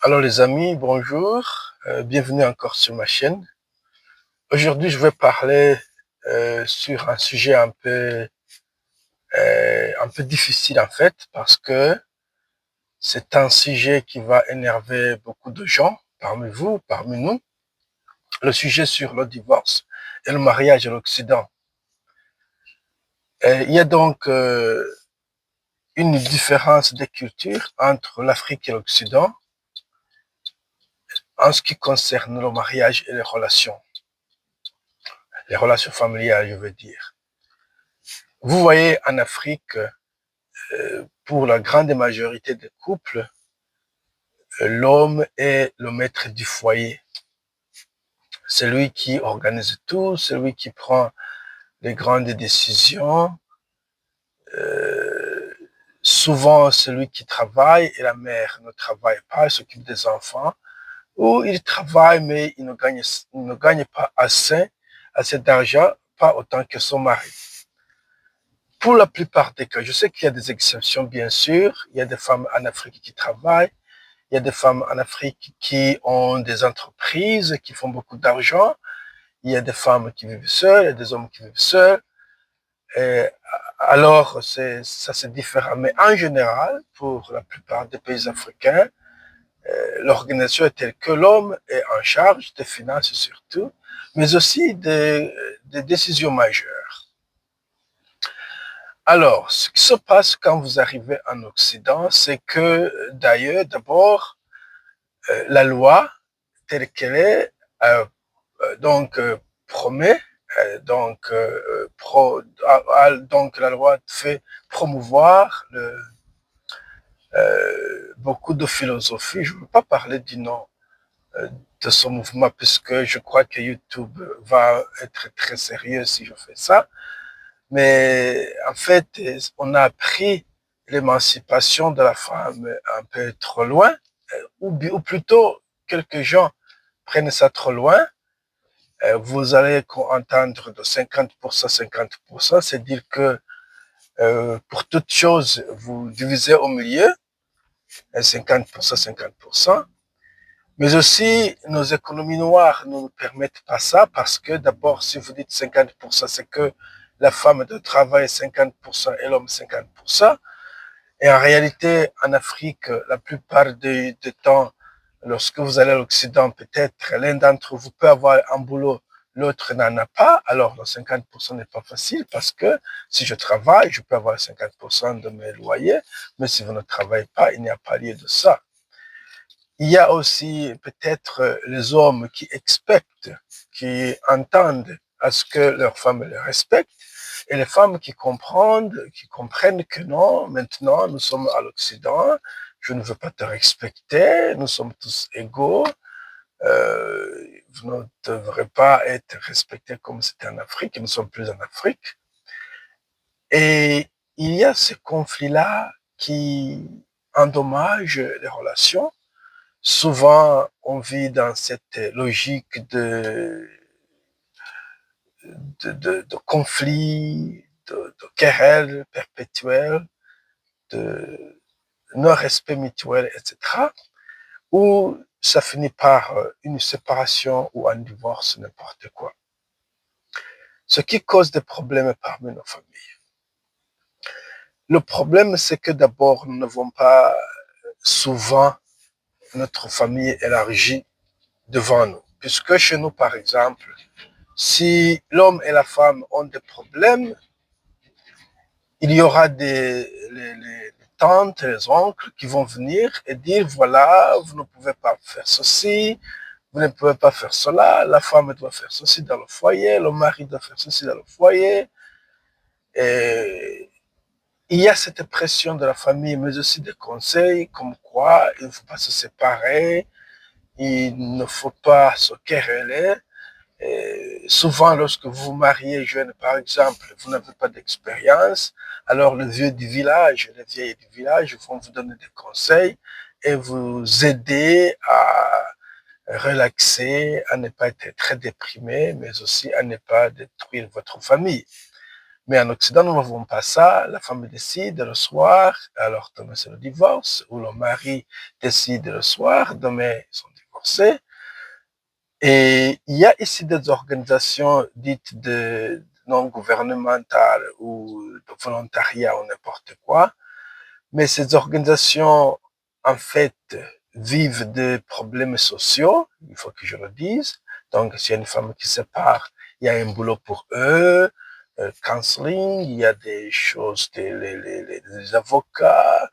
Alors les amis, bonjour, bienvenue encore sur ma chaîne. Aujourd'hui, je vais parler sur un sujet un peu difficile en fait, parce que c'est un sujet qui va énerver beaucoup de gens parmi vous, parmi nous. Le sujet sur le divorce et le mariage à l'Occident. Il y a donc une différence de culture entre l'Afrique et l'Occident en ce qui concerne le mariage et les relations familiales, je veux dire. Vous voyez, en Afrique, pour la grande majorité des couples, l'homme est le maître du foyer. C'est lui qui organise tout, c'est lui qui prend les grandes décisions. Euh, Souvent, c'est lui qui travaille et la mère ne travaille pas, elle s'occupe des enfants. Ou il travaille, mais il ne gagne pas assez d'argent, pas autant que son mari. Pour la plupart des cas, je sais qu'il y a des exceptions, bien sûr. Il y a des femmes en Afrique qui travaillent. Il y a des femmes en Afrique qui ont des entreprises, qui font beaucoup d'argent. Il y a des femmes qui vivent seules, il y a des hommes qui vivent seuls. Et alors, ça c'est différent. Mais en général, pour la plupart des pays africains, l'organisation est telle que l'homme est en charge des finances surtout, mais aussi des décisions majeures. Alors, ce qui se passe quand vous arrivez en Occident, c'est que d'ailleurs, d'abord, la loi telle qu'elle est, donc promet, donc la loi fait promouvoir beaucoup de philosophie. Je ne veux pas parler du nom de ce mouvement puisque je crois que YouTube va être très sérieux si je fais ça. Mais en fait, on a pris l'émancipation de la femme un peu trop loin, ou plutôt quelques gens prennent ça trop loin. Vous allez entendre de 50%, 50%, c'est dire que pour toute chose, vous divisez au milieu, 50%, 50%. Mais aussi, nos économies noires ne nous permettent pas ça parce que d'abord, si vous dites 50%, c'est que la femme doit travailler 50% et l'homme 50%. Et en réalité, en Afrique, la plupart du temps, lorsque vous allez à l'Occident, peut-être l'un d'entre vous peut avoir un boulot, l'autre n'en a pas. Alors, le 50% n'est pas facile parce que si je travaille, je peux avoir 50% de mes loyers. Mais si vous ne travaillez pas, il n'y a pas lieu de ça. Il y a aussi peut-être les hommes qui expectent, qui entendent à ce que leur femme les respecte, et les femmes qui comprennent que non, maintenant nous sommes à l'Occident, je ne veux pas te respecter, nous sommes tous égaux, vous ne devrez pas être respectés comme c'était en Afrique, et nous ne sommes plus en Afrique. Et il y a ce conflit-là qui endommage les relations. Souvent, on vit dans cette logique de conflit, de querelles perpétuelles, de non-respect mutuel, etc., où ça finit par une séparation ou un divorce, n'importe quoi. Ce qui cause des problèmes parmi nos familles. Le problème, c'est que d'abord, nous n'avons pas souvent notre famille élargie devant nous. Puisque chez nous, par exemple, si l'homme et la femme ont des problèmes, il y aura les tantes, les oncles qui vont venir et dire, voilà, vous ne pouvez pas faire ceci, vous ne pouvez pas faire cela, la femme doit faire ceci dans le foyer, le mari doit faire ceci dans le foyer. Et il y a cette pression de la famille, mais aussi des conseils comme quoi il ne faut pas se séparer, il ne faut pas se quereller. Et souvent, lorsque vous vous mariez jeune, par exemple, vous n'avez pas d'expérience, alors les vieux du village, les vieilles du village vont vous donner des conseils et vous aider à relaxer, à ne pas être très déprimé, mais aussi à ne pas détruire votre famille. Mais en Occident, nous n'avons pas ça. La femme décide le soir, alors demain c'est le divorce, ou le mari décide le soir, demain ils sont divorcés. Et il y a ici des organisations dites de non gouvernementales ou de volontariat ou n'importe quoi. Mais ces organisations, en fait, vivent des problèmes sociaux, il faut que je le dise. Donc, s'il y a une femme qui se sépare, il y a un boulot pour eux, counseling, il y a des choses, les avocats,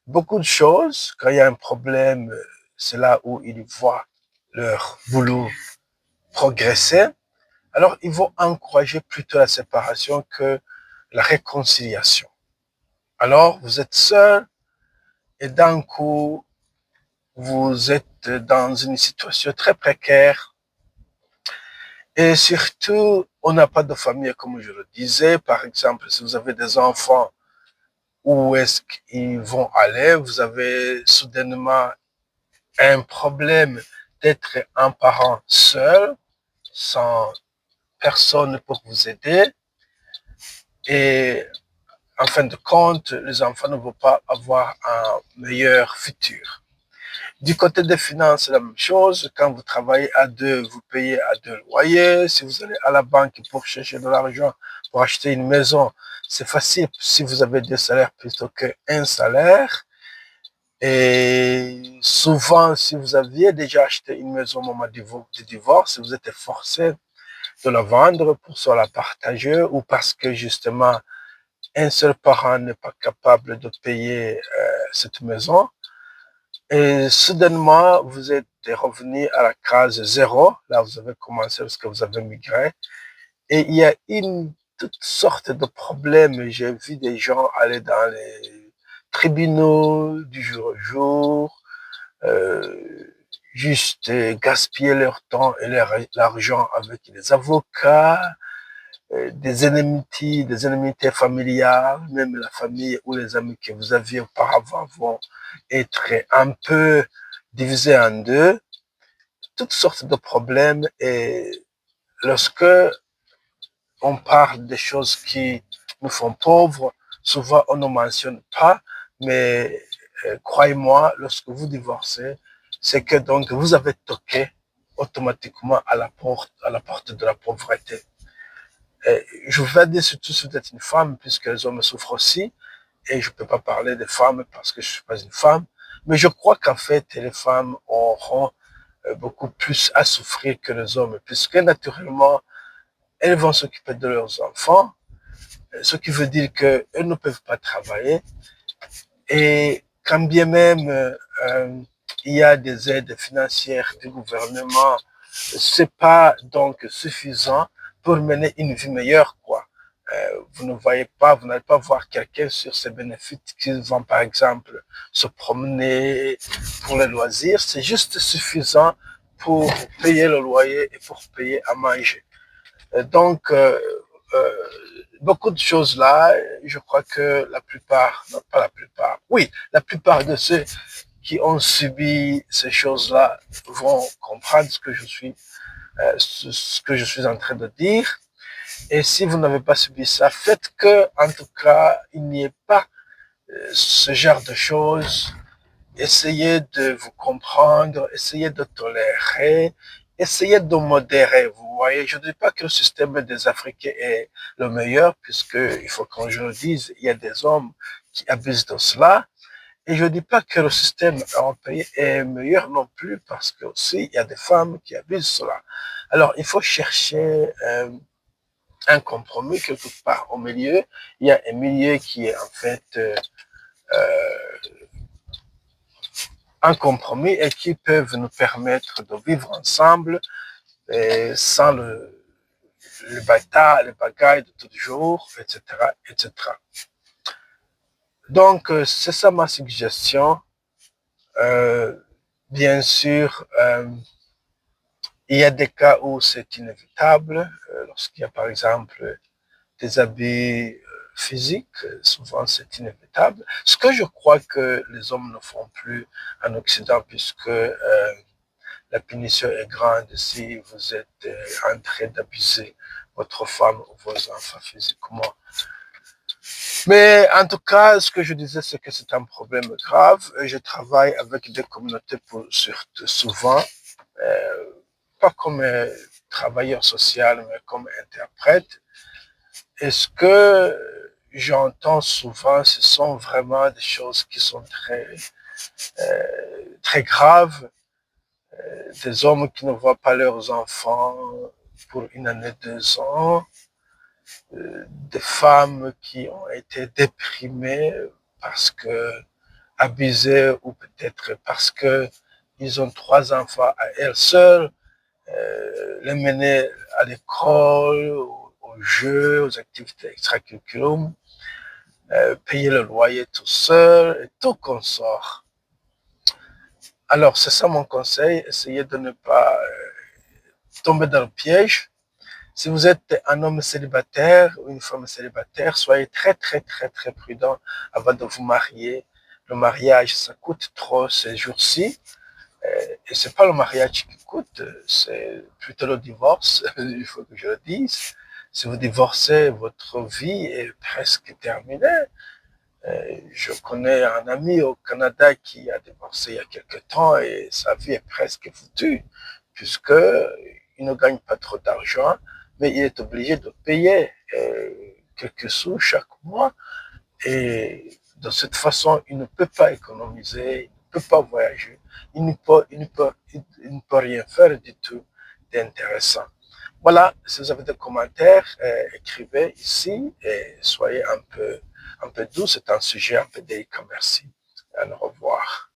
beaucoup de choses. Quand il y a un problème, c'est là où ils voient leur boulot progresser. Alors, ils vont encourager plutôt la séparation que la réconciliation. Alors, vous êtes seul et d'un coup, vous êtes dans une situation très précaire et surtout, on n'a pas de famille, comme je le disais. Par exemple, si vous avez des enfants, où est-ce qu'ils vont aller? Vous avez soudainement un problème d'être un parent seul, sans personne pour vous aider. Et en fin de compte, les enfants ne vont pas avoir un meilleur futur. Du côté des finances, c'est la même chose. Quand vous travaillez à deux, vous payez à deux loyers. Si vous allez à la banque pour chercher de l'argent pour acheter une maison, c'est facile si vous avez deux salaires plutôt qu'un salaire. Et souvent, si vous aviez déjà acheté une maison au moment du divorce, vous êtes forcé de la vendre pour soit la partager ou parce que justement, un seul parent n'est pas capable de payer cette maison. Et soudainement, vous êtes revenu à la case zéro. Là, vous avez commencé parce que vous avez migré. Et il y a toutes sortes de problèmes. J'ai vu des gens aller dans les tribunaux du jour au jour, juste gaspiller leur temps et l'argent avec les avocats, des ennemis familiales, même la famille ou les amis que vous aviez auparavant vont être un peu divisés en deux, toutes sortes de problèmes. Et lorsque on parle des choses qui nous font pauvres, souvent on ne mentionne pas, mais croyez-moi, lorsque vous divorcez, c'est que donc vous avez toqué automatiquement à la porte de la pauvreté. Je vais dire surtout si vous êtes une femme, puisque les hommes souffrent aussi, et je ne peux pas parler des femmes parce que je ne suis pas une femme, mais je crois qu'en fait, les femmes auront beaucoup plus à souffrir que les hommes, puisque naturellement, elles vont s'occuper de leurs enfants, ce qui veut dire qu'elles ne peuvent pas travailler, et quand bien même il y a des aides financières du gouvernement, c'est pas donc suffisant pour mener une vie meilleure, quoi. Vous ne voyez pas, vous n'allez pas voir quelqu'un sur ses bénéfices qui vont, par exemple, se promener pour les loisirs. C'est juste suffisant pour payer le loyer et pour payer à manger. Donc, euh, beaucoup de choses là, je crois que la plupart, non pas la plupart, oui, la plupart de ceux qui ont subi ces choses-là vont comprendre ce que je suis en train de dire. Et si vous n'avez pas subi ça, faites que, en tout cas, il n'y ait pas ce genre de choses. Essayez de vous comprendre, essayez de tolérer, essayez de modérer. Vous voyez, je ne dis pas que le système des Africains est le meilleur, puisque il faut qu'on je le dise, il y a des hommes qui abusent de cela. Et je ne dis pas que le système européen est meilleur non plus, parce que aussi il y a des femmes qui abusent de cela. Alors, il faut chercher un compromis quelque part au milieu. Il y a un milieu qui est en fait un compromis et qui peuvent nous permettre de vivre ensemble sans le bagaille de tous les jours, etc., etc. Donc, c'est ça ma suggestion. Euh, Bien sûr, il y a des cas où c'est inévitable, lorsqu'il y a par exemple des abus physiques, souvent c'est inévitable. Ce que je crois que les hommes ne font plus en Occident, puisque la punition est grande si vous êtes en train d'abuser votre femme ou vos enfants physiquement. Mais en tout cas, ce que je disais, c'est que c'est un problème grave. Je travaille avec des communautés surtout souvent, euh, pas comme travailleur social, mais comme interprète. Et ce que j'entends souvent, ce sont vraiment des choses qui sont très graves. Des hommes qui ne voient pas leurs enfants pour une année, 2 ans, des femmes qui ont été déprimées parce que abusées ou peut-être parce que ils ont 3 enfants à elles seules, les mener à l'école, aux jeux, aux activités extracurriculaires, payer le loyer tout seul et tout consort. Alors, c'est ça mon conseil, essayez de ne pas tomber dans le piège. Si vous êtes un homme célibataire ou une femme célibataire, soyez très, très, très, très prudent avant de vous marier. Le mariage, ça coûte trop ces jours-ci. Et c'est pas le mariage qui coûte, c'est plutôt le divorce, il faut que je le dise. Si vous divorcez, votre vie est presque terminée. Je connais un ami au Canada qui a divorcé il y a quelque temps et sa vie est presque foutue, puisqu'il ne gagne pas trop d'argent, mais il est obligé de payer quelques sous chaque mois. Et de cette façon, il ne peut pas économiser, il ne peut pas voyager, il ne peut rien faire du tout d'intéressant. Voilà, si vous avez des commentaires, écrivez ici et soyez un peu doux. C'est un sujet un peu délicat. Merci. Et au revoir.